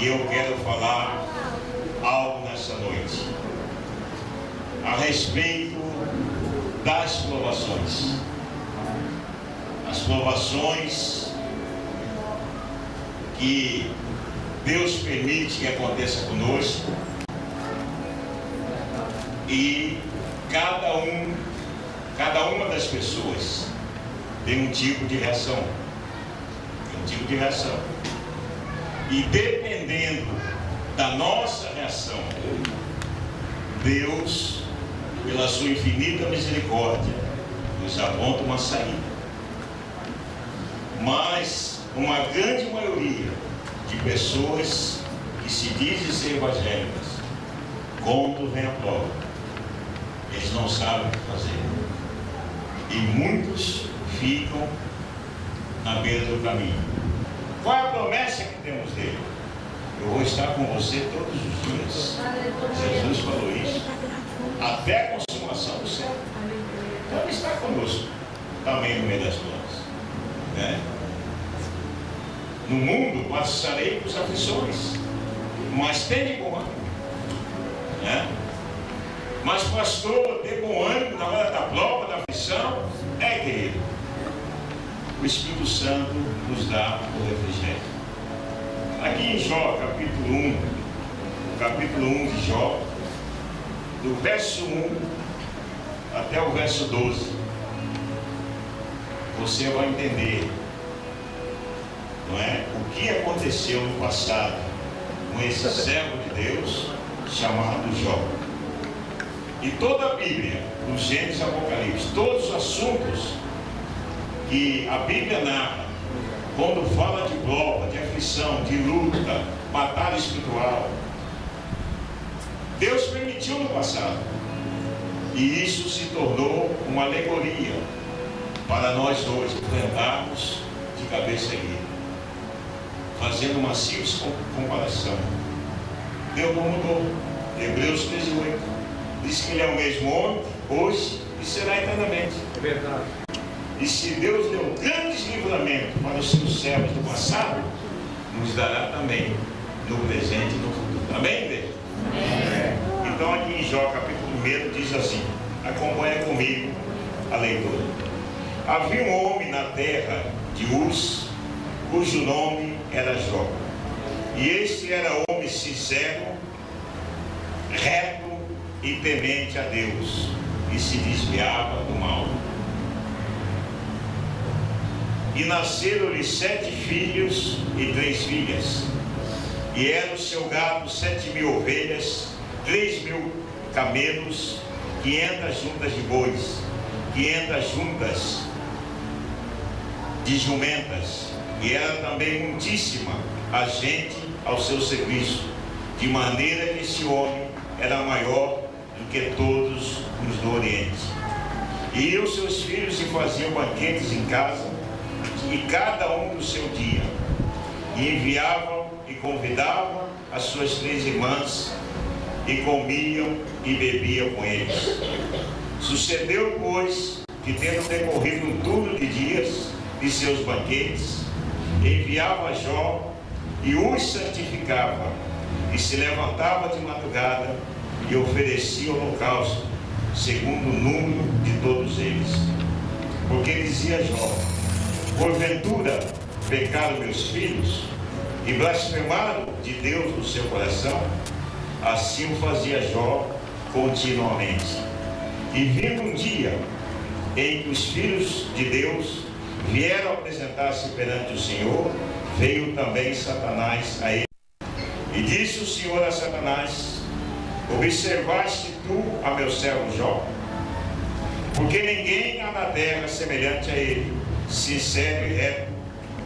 E eu quero falar algo nessa noite a respeito das provações. As provações que Deus permite que aconteça conosco, e cada uma das pessoas tem um tipo de reação. E dependendo da nossa reação, Deus, pela sua infinita misericórdia, nos aponta uma saída. Mas uma grande maioria de pessoas que se dizem ser evangélicas, quando vem a prova, eles não sabem o que fazer. E muitos ficam na beira do caminho. Qual é a promessa que temos dele? Eu vou estar com você todos os dias. Jesus falou isso. Até a consumação do século. Então ele está conosco, também no meio das provas, né? No mundo passarei por aflições, mas tem de bom ânimo, né? Mas pastor, ter bom ânimo na hora da prova, da aflição, querido, o Espírito Santo nos dá o refrigério. Aqui em Jó, capítulo 1 de Jó, do verso 1 até o verso 12, você vai entender, não é, o que aconteceu no passado com esse servo de Deus chamado Jó. E toda a Bíblia, do Gênesis ao Apocalipse, todos os assuntos que a Bíblia narra, quando fala de prova, de aflição, de luta, batalha espiritual, Deus permitiu no passado. E isso se tornou uma alegoria para nós hoje enfrentarmos de cabeça erguida, fazendo uma simples comparação. Deus não mudou. Hebreus 13:8 diz que Ele é o mesmo ontem, hoje e será eternamente. É verdade. E se Deus deu grandes livramentos para os seus servos do passado, nos dará também no presente e no futuro. Amém, igreja? Amém. Então aqui em Jó, capítulo 1, diz assim, acompanha comigo a leitura. Havia um homem na terra de Uz, cujo nome era Jó. E este era homem sincero, reto e temente a Deus, e se desviava do mal. E nasceram-lhe 7 filhos e 3 filhas. E era o seu gado 7.000 ovelhas, 3.000 camelos, 500 juntas de bois, 500 juntas de jumentas. E era também muitíssima a gente ao seu serviço, de maneira que esse homem era maior do que todos os do Oriente. E os seus filhos se faziam banquetes em casa, e cada um do seu dia, e enviavam e convidavam as suas 3 irmãs, e comiam e bebiam com eles. Sucedeu, pois, que tendo decorrido um turno de dias de seus banquetes, enviava a Jó e os santificava, e se levantava de madrugada e oferecia holocausto, segundo o número de todos eles. Porque dizia Jó: porventura pecaram meus filhos e blasfemaram de Deus no seu coração? Assim o fazia Jó continuamente. E vindo um dia em que os filhos de Deus vieram apresentar-se perante o Senhor, veio também Satanás a ele. E disse o Senhor a Satanás: observaste tu a meu servo Jó? Porque ninguém há na terra semelhante a ele, sincero e reto,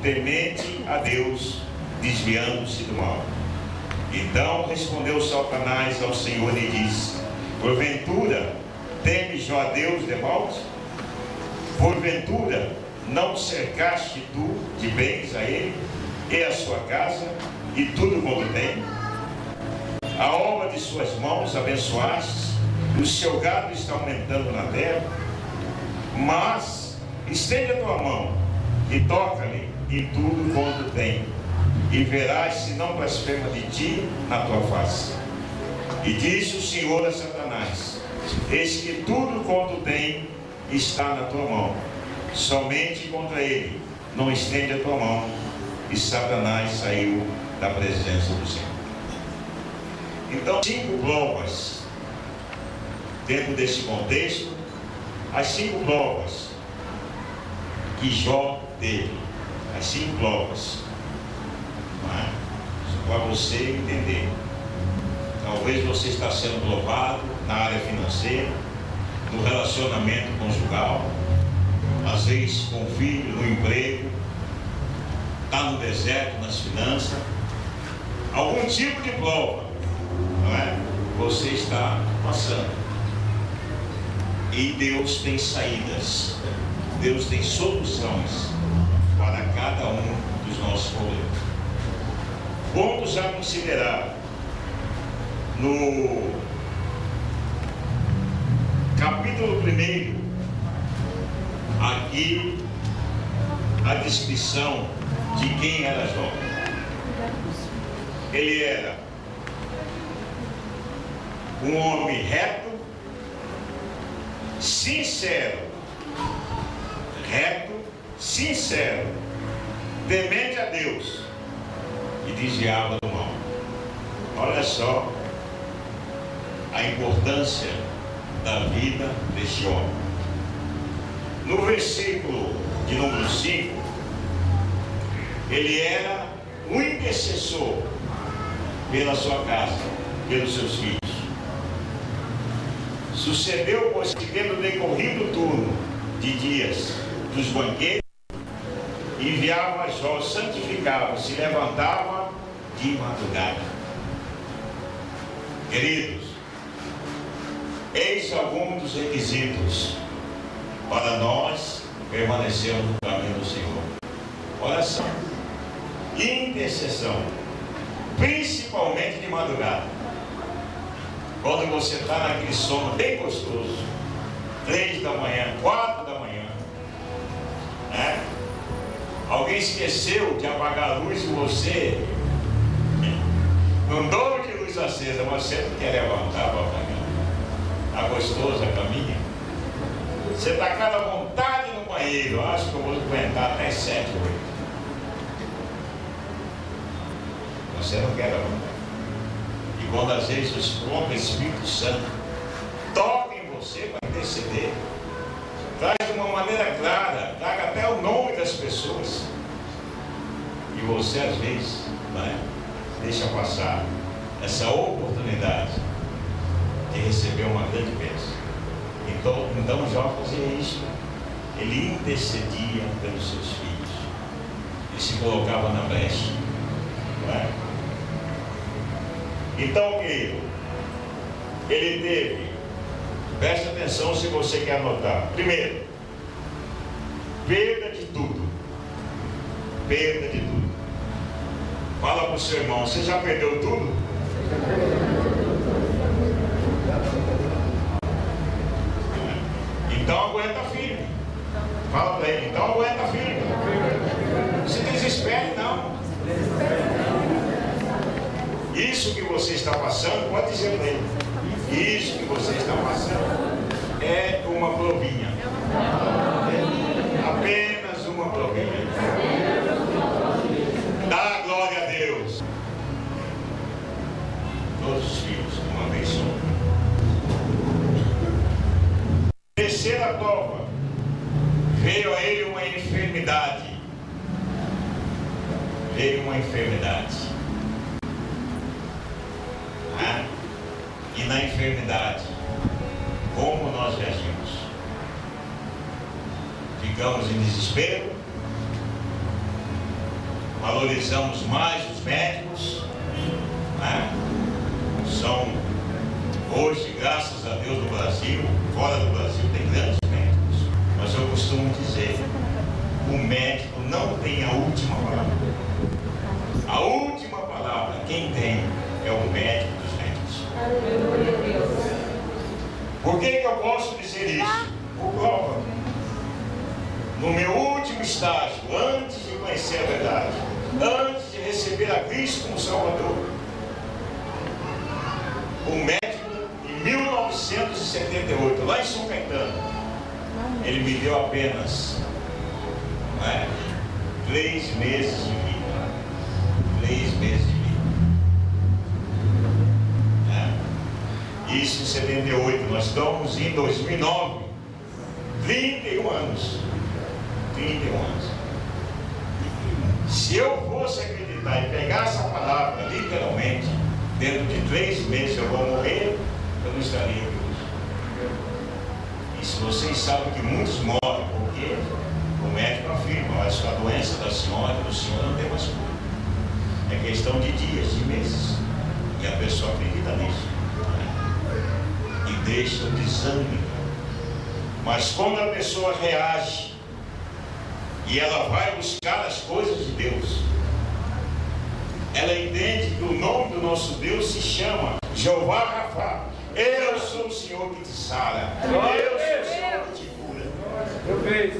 temente a Deus, desviando-se do mal. Então respondeu Satanás ao Senhor e disse: porventura teme Jó a Deus de malte? Porventura não cercaste tu de bens a ele e a sua casa e tudo quanto tem? A obra de suas mãos abençoaste, o seu gado está aumentando na terra. Mas estende a tua mão e toca-lhe em tudo quanto tem, e verás se não blasfema de ti na tua face. E disse o Senhor a Satanás: eis que tudo quanto tem está na tua mão, somente contra ele não estende a tua mão. E Satanás saiu da presença do Senhor. Então, 5 provas dentro desse contexto, as 5 provas que Jó teve, as 5 provas, para você entender. Talvez você está sendo provado na área financeira, no relacionamento conjugal, às vezes com o filho, no emprego, está no deserto, nas finanças, algum tipo de prova, não é? Você está passando. E Deus tem saídas, Deus tem soluções para cada um dos nossos problemas. Pontos a considerar: no capítulo 1, aqui a descrição de quem era Jó. Ele era um homem reto, sincero, temente a Deus e desviava do mal. Olha só a importância da vida deste homem. No versículo de número 5, ele era um intercessor pela sua casa, pelos seus filhos. Sucedeu, pois, que tendo decorrido o turno de dias dos banquetes, enviava a Jó, santificava, se levantava de madrugada. Queridos, eis algum dos requisitos para nós permanecermos no caminho do Senhor: oração, intercessão, principalmente de madrugada. Quando você está naquele sono bem gostoso, 3 da manhã, 4 da manhã, né? Alguém esqueceu de apagar a luz e você não dorme de luz acesa, mas você não quer levantar para apagar. Está gostoso a caminha? Você está com cada vontade no banheiro. Acho que eu vou aguentar até 7, 8. Você não quer levantar. E quando às vezes o próprio Espírito Santo toca em você para interceder, traz de uma maneira clara, traga até o nome das pessoas, e você às vezes, né, deixa passar essa oportunidade de receber uma grande bênção. Então Jó fazia isso. Ele intercedia pelos seus filhos, ele se colocava na brecha, não é? Então, querido, ele teve, preste atenção se você quer anotar. Primeiro, perda de tudo. Perda de tudo. Fala para o seu irmão: você já perdeu tudo? Então aguenta firme. Fala para ele: então aguenta firme. Não se desespere, não. Isso que você está passando, pode dizer para ele: isso que você está passando é uma provinha. Apenas uma provinha. Dá glória a Deus. Todos os filhos, uma vez só. Terceira prova: veio a ele uma enfermidade. Veio uma enfermidade. E na enfermidade, como nós reagimos? Ficamos em desespero? Valorizamos mais os médicos? São, hoje, graças a Deus, no Brasil, fora do Brasil, tem grandes médicos. Mas eu costumo dizer: o médico não tem a última palavra. A última palavra, quem tem, é o médico dos médicos. Por que eu posso dizer isso? Por prova. No meu último estágio, antes de conhecer a verdade, antes de receber a Cristo como Salvador. Um médico, em 1978, lá em São Caetano, ele me deu apenas 3 meses de vida. 3 meses de vida. Isso em 78. Nós estamos em 2009. 31 anos. 31 anos. Se eu fosse acreditar e pegar essa palavra literalmente, dentro de 3 meses eu vou morrer, eu não estaria aqui hoje. E se vocês sabem que muitos morrem, porque o médico afirma, mas a doença da senhora, do senhor não tem mais cura. É questão de dias, de meses. E a pessoa acredita nisso. E deixa o desânimo. Mas quando a pessoa reage e ela vai buscar as coisas de Deus, ela entende que o nome do nosso Deus se chama Jeová Rafa. Eu sou o Senhor que te sara. Eu sou o Senhor que te cura.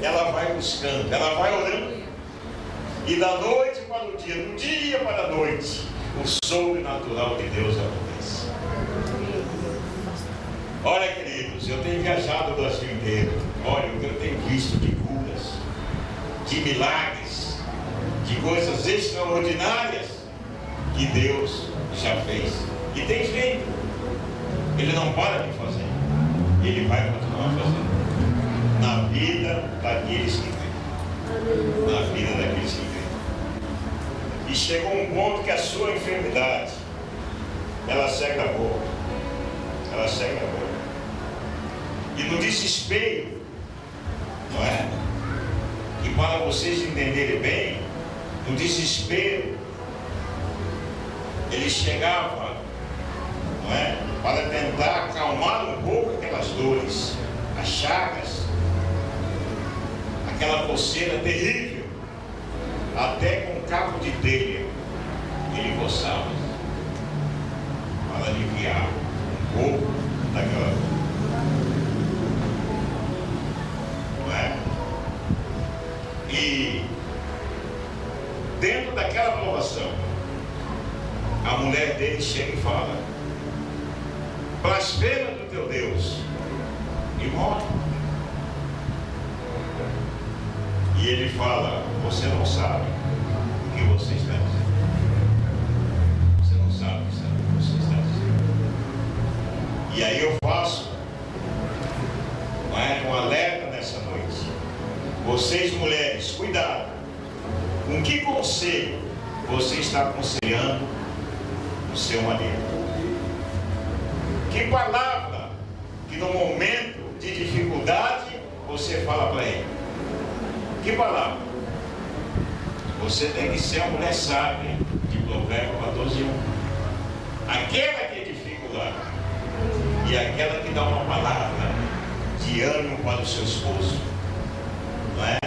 Ela vai buscando, ela vai orando. E da noite para o dia, do dia para a noite, o sobrenatural de Deus acontece. Olha, queridos, eu tenho viajado o Brasil inteiro. Olha, o que eu tenho visto de curas, de milagres, de coisas extraordinárias que Deus já fez e tem feito. Ele não para de fazer. Ele vai continuar fazendo na vida daqueles que creem. Na vida daqueles que creem. E chegou um ponto que a sua enfermidade, ela segue a boca. Ela segue a boca. E no desespero, não é? E para vocês entenderem bem, no desespero, ele chegava, não é? Para tentar acalmar um pouco aquelas dores, as chagas, aquela coceira terrível, até com cabo de telha, ele coçava, para aliviar um pouco daquela dor. Não é? E dentro daquela provação, a mulher dele chega e fala: blasfema do teu Deus, e morre. E ele fala: você não sabe o que você está dizendo. Você não sabe o que você está dizendo. E aí eu faço um alerta nessa noite. Vocês, mulheres, cuidado com que conselho você está aconselhando o seu marido. Que palavra que no momento de dificuldade você fala para ele. Que palavra? Você tem que ser a mulher sábia de Provérbios 14:1. Aquela que edifica o lar e aquela que dá uma palavra de ânimo para o seu esposo. Não é?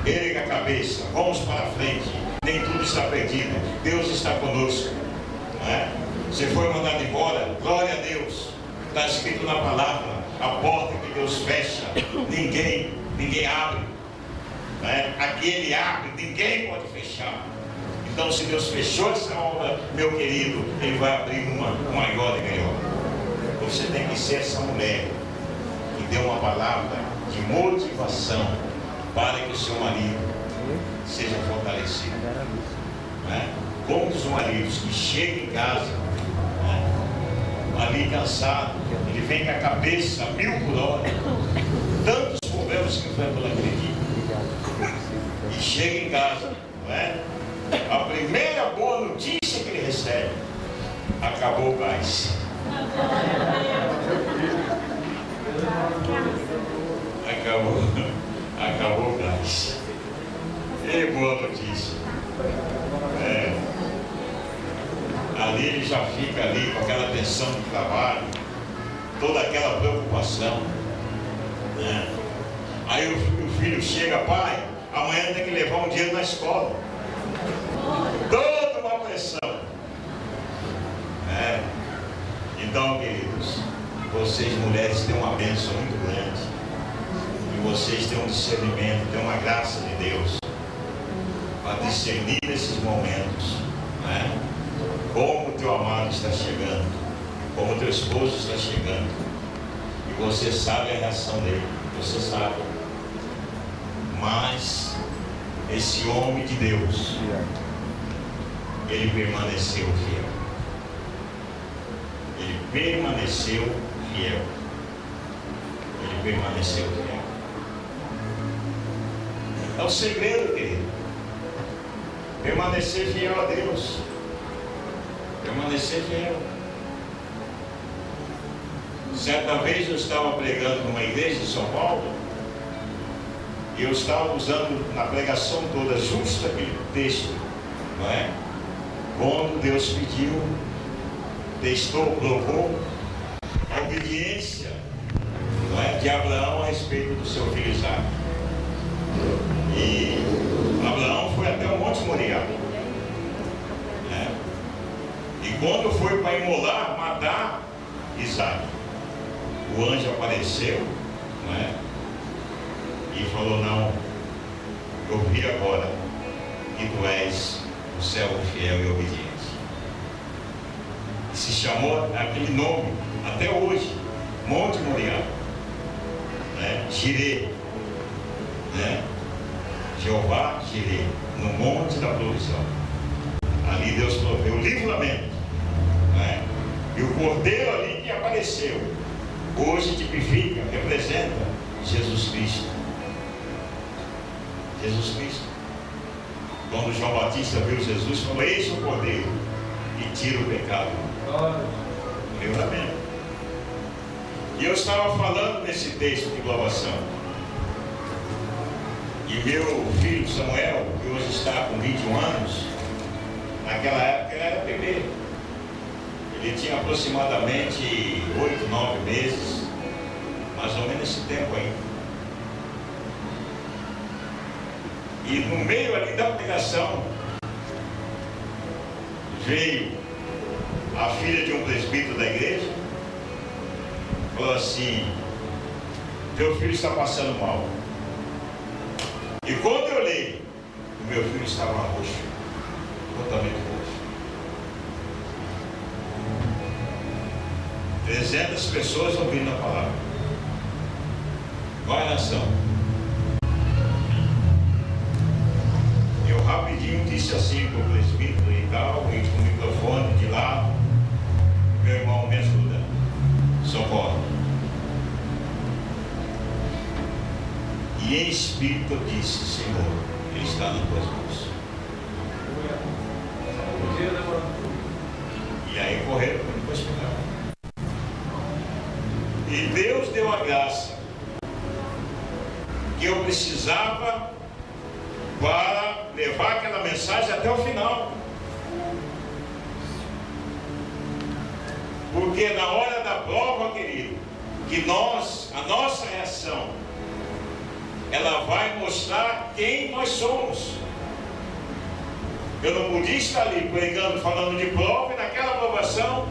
Erga a cabeça, vamos para frente. Nem tudo está perdido. Deus está conosco. Não é? Você foi mandado embora, glória a Deus. Está escrito na palavra: a porta que Deus fecha, ninguém abre. Aquele abre, ninguém pode fechar. Então, se Deus fechou essa obra, meu querido, Ele vai abrir uma maior e melhor. Você tem que ser essa mulher que dê uma palavra de motivação para que o seu marido seja fortalecido. Como os maridos que chegam em casa ali cansado, ele vem com a cabeça a 1000 por hora, tantos problemas que enfrentou naquele dia. E chega em casa, não é? A primeira boa notícia que ele recebe: acabou o gás. Acabou o gás. E boa notícia. Ali ele já fica ali com aquela tensão de trabalho, toda aquela preocupação. Aí o filho chega: pai, amanhã tem que levar um dinheiro na escola. Toda uma pressão. Então, queridos, vocês mulheres têm uma bênção muito grande. E vocês têm um discernimento, têm uma graça de Deus. para discernir nesses momentos, né? Como o teu amado está chegando, como o teu esposo está chegando, e você sabe a reação dele, você sabe. Mas esse homem de Deus, ele permaneceu fiel. Ele permaneceu fiel. Ele permaneceu fiel. É o segredo, querido. Permanecer fiel a Deus. Permanecer fiel. Certa vez eu estava pregando numa igreja de São Paulo, e eu estava usando na pregação toda justo aquele texto, não é? Quando Deus pediu, testou, provou a obediência, não é, de Abraão a respeito do seu filho Isaque. E Abraão foi até o Monte Moriá, né? E quando foi para imolar, matar Isaque, o anjo apareceu, não é? E falou: não, eu vi agora que tu és o servo fiel e obediente. E se chamou aquele nome até hoje, Monte Moriá, né? Jirê, né? Jeová Jirê, no monte da provisão. Ali Deus proveu o livramento, né? E o cordeiro ali que apareceu hoje tipifica, representa Jesus Cristo. Jesus Cristo. Quando João Batista viu Jesus, falou: eis o cordeiro que tira o pecado. Livramento. E eu estava falando nesse texto de louvação, e meu filho Samuel, que hoje está com 21 anos, naquela época ele era bebê. Ele tinha aproximadamente 8, 9 meses, mais ou menos esse tempo ainda. E no meio ali da pregação, veio a filha de um presbítero da igreja, falou assim: teu filho está passando mal. E quando eu olhei, o meu filho estava roxo, totalmente roxo. 300 pessoas ouvindo a palavra. Qual é a nação? Eu rapidinho disse assim para o presbítero e tal, e com o microfone de lado: meu irmão, me ajuda, socorre. E em espírito eu disse: Senhor, ele está nas tuas mãos. E aí correram para depois pegar. E Deus deu a graça que eu precisava para levar aquela mensagem até o final. Porque na hora da prova, querido, que a nossa reação, ela vai mostrar quem nós somos. Eu não podia estar ali pregando, falando de prova, e naquela aprovação,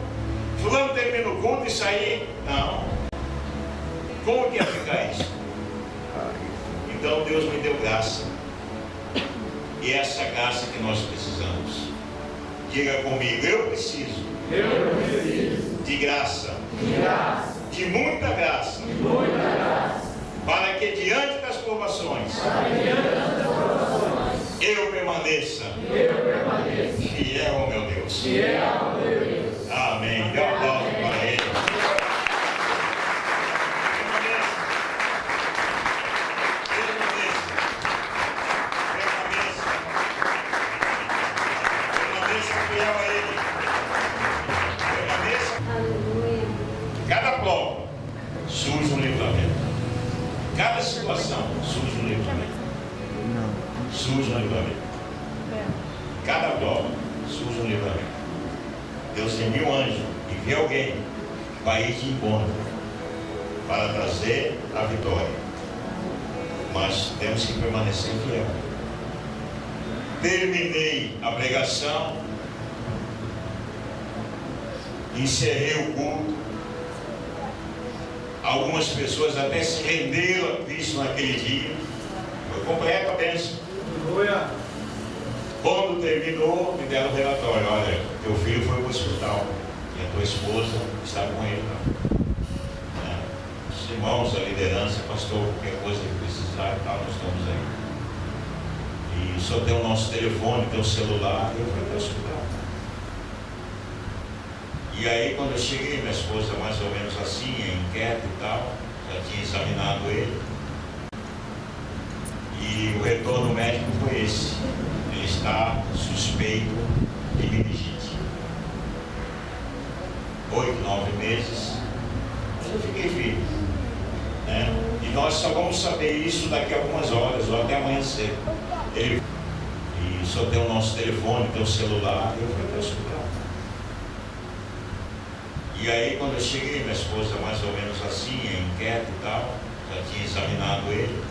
fulano termina o culto e sair. Não. Como que ia ficar isso? Então Deus me deu graça. E essa graça que nós precisamos. Diga comigo: eu preciso de graça, de muita graça, para que diante das provações eu permaneça fiel ao meu Deus. Amém. Dê um aplauso para Ele. Cada prova surge um livramento. Cada situação surge um livramento. Surge um livramento. Cada prova surge um livramento. Deus envia um anjo, envia alguém para ir de encontro, para trazer a vitória. Mas temos que permanecer fiel. Terminei a pregação, encerrei o culto. Algumas pessoas até se renderam a Cristo naquele dia. Foi completa a bênção. Quando terminou, me deram o relatório: olha, teu filho foi para o hospital e a tua esposa está com ele. Os irmãos, a liderança, pastor, qualquer coisa que precisar e tal, nós estamos aí. E só tem o nosso telefone, tem o celular, e eu fui para o hospital. E aí, quando eu cheguei, minha esposa mais ou menos assim, inquieta e tal, já tinha examinado ele. E o retorno médico foi esse: ele está suspeito de meningite. 8, 9 meses. Mas eu fiquei firme, né? E nós só vamos saber isso daqui a algumas horas, ou até amanhã cedo. E só tem o nosso telefone, tem o celular, e eu fui para o hospital. E aí, quando eu cheguei, minha esposa mais ou menos assim, inquieta e tal, já tinha examinado ele.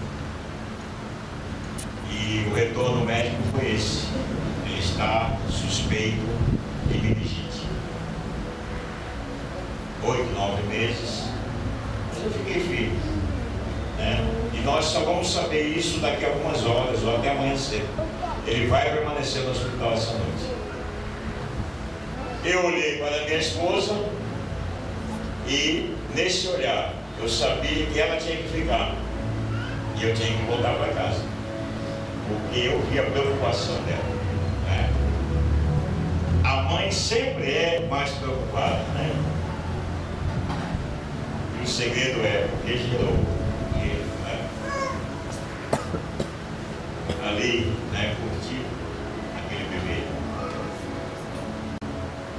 E o retorno médico foi esse: ele está suspeito de meningite. 8, 9 meses. Mas eu fiquei firme, né? E nós só vamos saber isso daqui a algumas horas, ou até amanhã cedo. Ele vai permanecer no hospital essa noite. Eu olhei para a minha esposa e, nesse olhar, eu sabia que ela tinha que ficar e eu tinha que voltar para casa, porque eu vi a preocupação dela, né? A mãe sempre é mais preocupada, né? E o segredo é porque gerou ele, né? Ali, né, curtiu aquele bebê.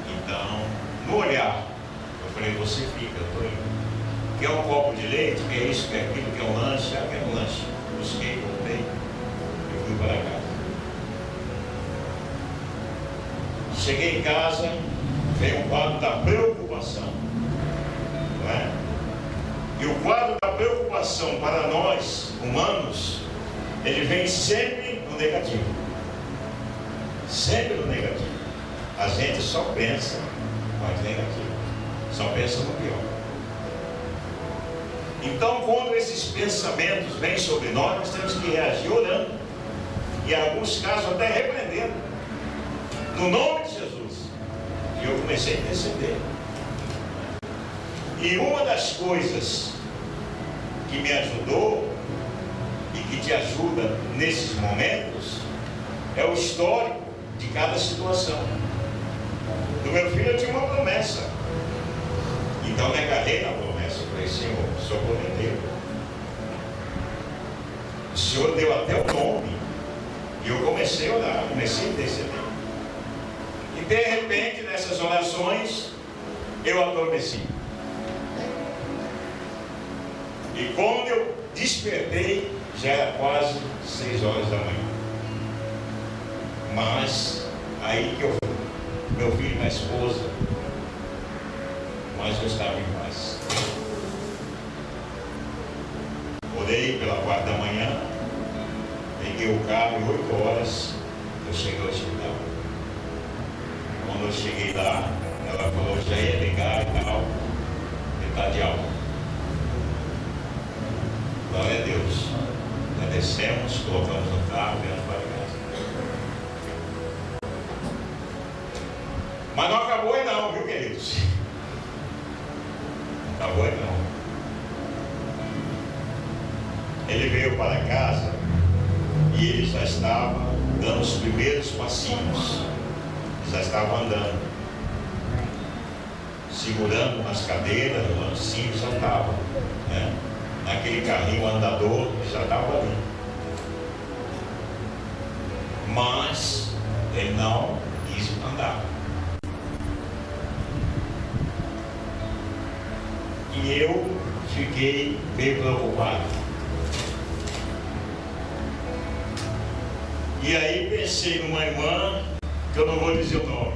Então, no olhar, eu falei: você fica, eu estou indo. Quer um copo de leite? Quer isso, quer aquilo, quer um lanche? Ah, quer um lanche. Busquei, comprei e fui para casa. Cheguei em casa, veio um quadro da preocupação, não é? E o quadro da preocupação para nós, humanos, ele vem sempre no negativo. Sempre no negativo. A gente só pensa mais negativo, só pensa no pior. Então, quando esses pensamentos vêm sobre nós temos que reagir orando, e em alguns casos até repreendendo, no nome de Jesus. E eu comecei a interceder. E uma das coisas que me ajudou e que te ajuda nesses momentos é o histórico de cada situação. Do meu filho eu tinha uma promessa, então me agarrei na promessa. Falei: Senhor, o Senhor prometeu, o Senhor deu até o nome. E eu comecei a orar, comecei a interceder. E de repente, nessas orações, eu adormeci. E quando eu despertei, já era quase 6 horas da manhã. Mas aí que eu fui, meu filho e minha esposa, mas eu estava em paz. Orei pela parte da manhã, peguei o carro e 8 horas eu cheguei ao hospital. Quando eu cheguei lá, ela falou: já ia ligar e tal, ele está de alta. Glória a Deus. Nós descemos, colocamos no carro, viemos para casa. Mas não acabou aí não, viu, queridos? Não acabou aí não. Ele veio para casa e ele já estava dando os primeiros passinhos. Já estava andando, segurando nas cadeiras, no lancinho, já estava, né? Naquele carrinho andador, já estava ali. Mas ele não quis andar. E eu fiquei bem preocupado. E aí pensei numa irmã, que eu não vou dizer o nome,